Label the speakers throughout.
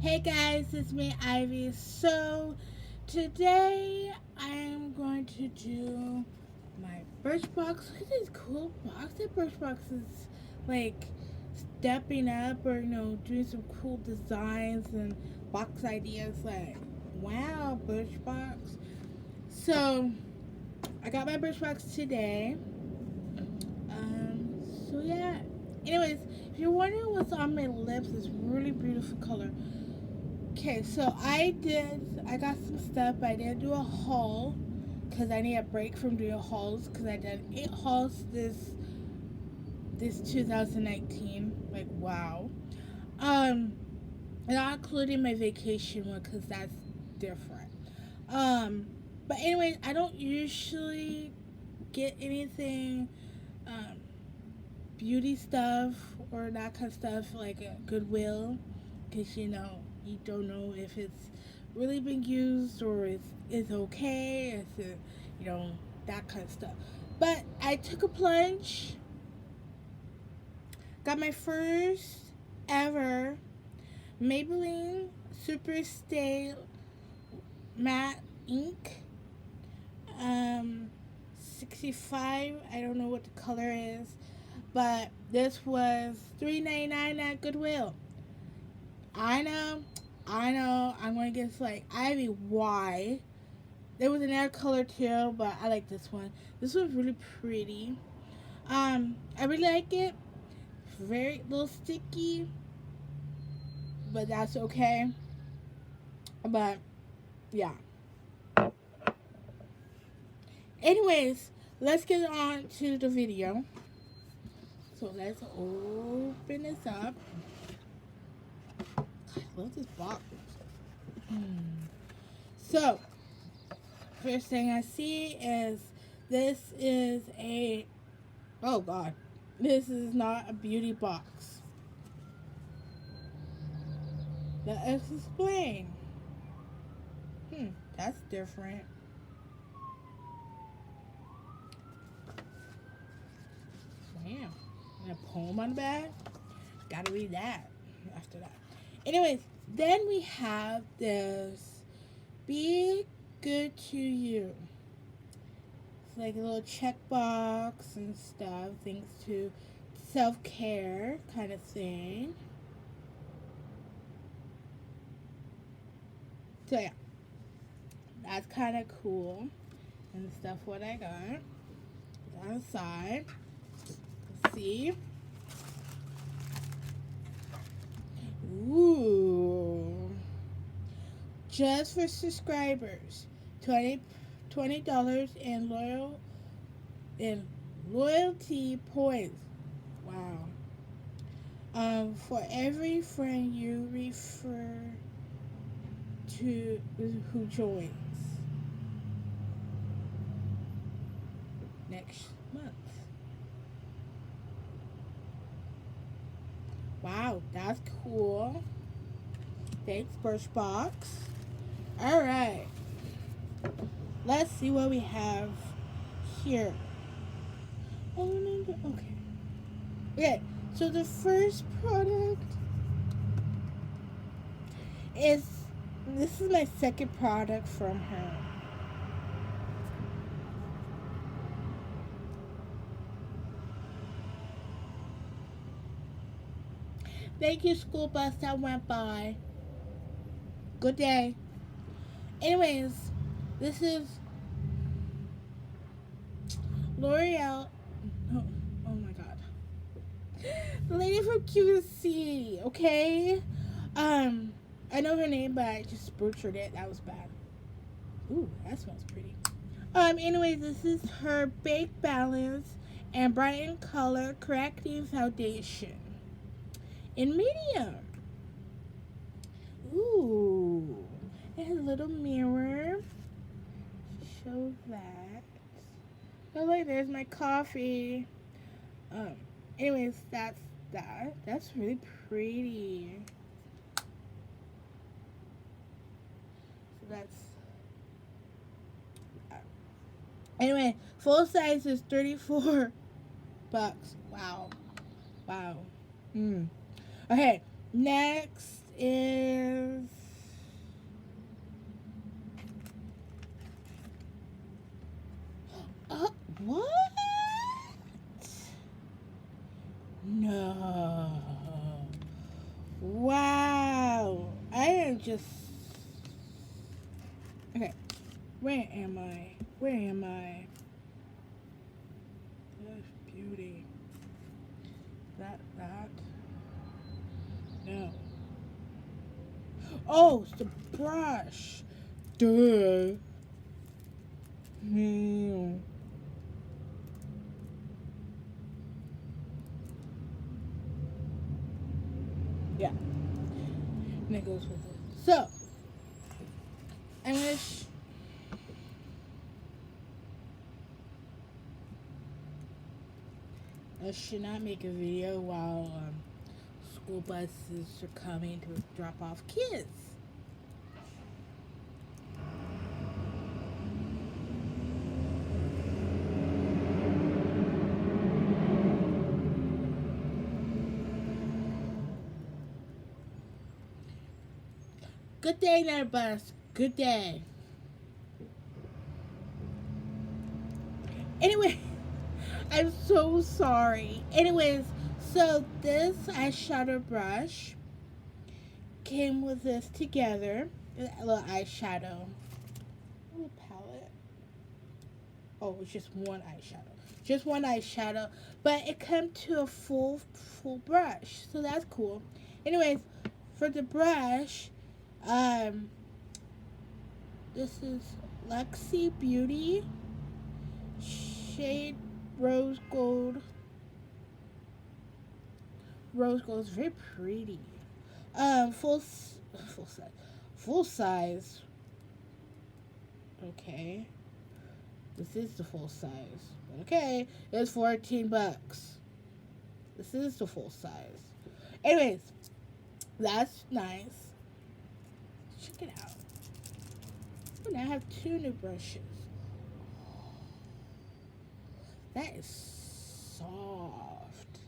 Speaker 1: Hey guys, it's me, Ivy. So, today I'm going to do my Birchbox. Look at this cool box. That Birchbox is like stepping up or, doing some cool designs and box ideas. Like, wow, Birchbox. So, I got my Birchbox today. So yeah. Anyways, if you're wondering what's on my lips, this really beautiful color. Okay, so I got some stuff, but I didn't do a haul because I need a break from doing hauls because I did 8 hauls this 2019. Like wow, um, not including my vacation one because that's different. Um, but anyway, I don't usually get anything um beauty stuff or that kind of stuff like a Goodwill because you don't know if it's really been used or it's okay, it's you know that kind of stuff. But I took a plunge, got my first ever Maybelline Super Stay Matte Ink, um 65. I don't know what the color is, but this was $3.99 at Goodwill. I know, I'm gonna get like Ivy. Why? There was another color too, but I like this one. This one's really pretty. I really like it. Very little sticky, but that's okay. But yeah. Anyways, let's get on to the video. So let's open this up. I love this box. So, first thing I see is this is a, oh god, this is not a beauty box. Let us explain. That's different. Damn. And a poem on the back? Gotta read that after that. Anyways, then we have this Be Good to You. It's like a little checkbox and stuff, thanks to self-care kind of thing. So yeah, that's kind of cool and stuff what I got. Put that on the side. Let's see. Ooh. Just for subscribers. $20 in loyalty points. Wow. For every friend you refer to who joins next month. Wow, that's cool. Thanks, Birchbox. All right, let's see what we have here. Oh no, okay. Okay, so the first product is, this is my second product from her. Thank you, school bus that went by. Good day. Anyways, this is L'Oreal. Oh, oh my god. The lady from QC, okay? I know her name, but I just butchered it. That was bad. Ooh, that smells pretty. Anyways, this is her Bake Balance and Brighten Color Correcting Foundation in medium. Ooh, it has a little mirror. Show that. Oh, look, there's my coffee. Anyways, that's that. That's really pretty. So that's. Anyway, full size is $34. Wow. Wow. Okay. Next is what? No. Wow. I am just okay. Where am I? Where am I? That's beauty. That. No. Oh, it's the brush. Duh. Hmm. Yeah. And it goes with it. So, I'm gonna. I should not make a video while school buses are coming to drop off kids. Good day there, bus. Good day. Anyway, I'm so sorry. Anyways, so this eyeshadow brush came with this together. A little eyeshadow. A little palette. Oh, it's just one eyeshadow. Just one eyeshadow. But it came to a full brush. So that's cool. Anyways, for the brush, this is Lexi Beauty shade rose gold. Rose gold is very pretty. Full size. Full size. Okay. This is the full size. Okay. It's $14. This is the full size. Anyways, that's nice. Check it out. And I have two new brushes. That is soft.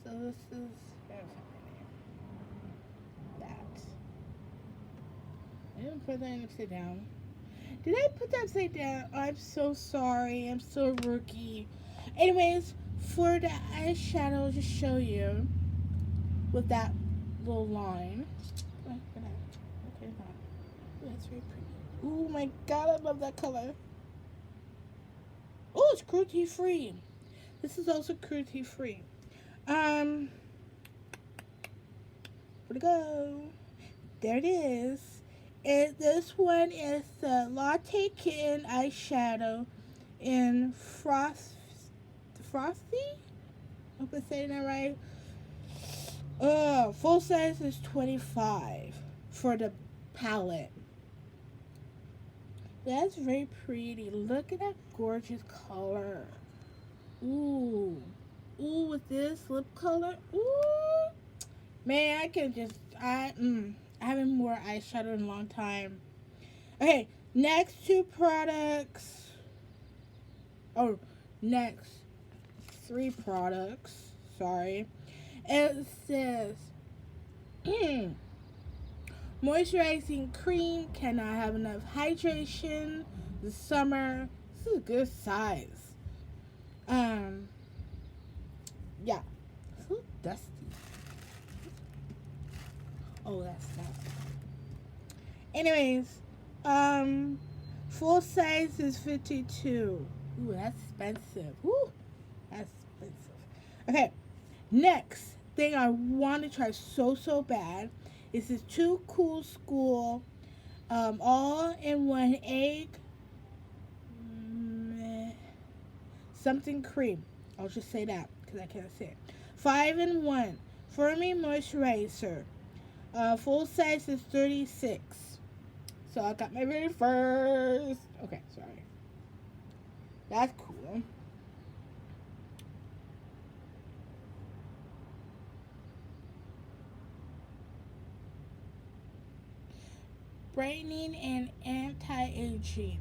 Speaker 1: So this is that. I didn't put that upside down. Did I put that upside down? Oh, I'm so sorry. I'm so rookie. Anyways, for the eyeshadow to show you with that little line. Okay, that's very pretty. Oh my god, I love that color. Oh, it's cruelty free. This is also cruelty free. Where'd it go? There it is. And this one is the Latte Kitten eyeshadow in Frosty? I hope I'm saying that right. Full size is $25 for the palette. That's very pretty. Look at that gorgeous color. Ooh. Ooh, with this lip color. Ooh. Man, I can just, I haven't worn eyeshadow in a long time. Okay, next two products. Oh, next three products. Sorry. It says, moisturizing cream, cannot have enough hydration. The summer. This is a good size. Yeah. It's a little dusty. Oh, that's that. Anyways, full size is 52. Ooh, that's expensive. Ooh, that's expensive. Okay, next thing I want to try so bad is this Too Cool School all-in-one egg something cream. I'll just say that because I can't say it. 5-in-1 firming moisturizer. Full size is 36. So I got my very first. Okay, sorry. That's cool. Brightening and anti-aging.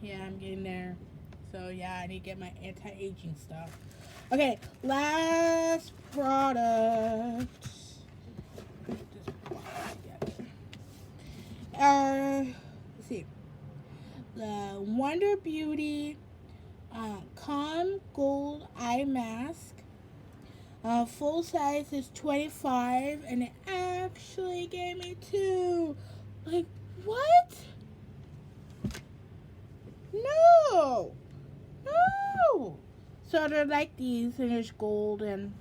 Speaker 1: Yeah, I'm getting there. So yeah, I need to get my anti-aging stuff. Okay, last product. Put this box together. Let's see. The Wonder Beauty Calm Gold Eye Mask. Full size is 25, and it actually gave me 2. Like, what? No! No! So they're like these, and there's gold, and,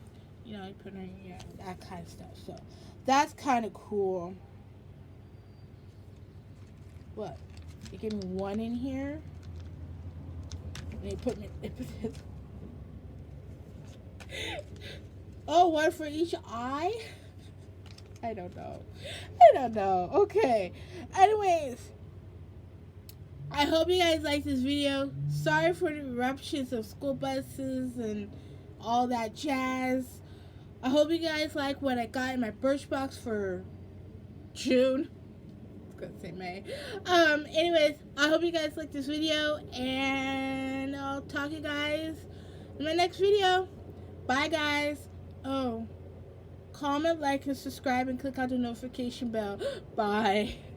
Speaker 1: you know, you put in, yeah, that kind of stuff. So that's kind of cool. What? They give me 1 in here. And they put me. Oh, 1 for each eye? I don't know. Okay. Anyways, I hope you guys like this video. Sorry for the eruptions of school buses and all that jazz. I hope you guys like what I got in my Birchbox for June. I was gonna say May. Anyways, I hope you guys like this video, and I'll talk to you guys in my next video. Bye, guys. Oh, comment, like, and subscribe, and click on the notification bell. Bye.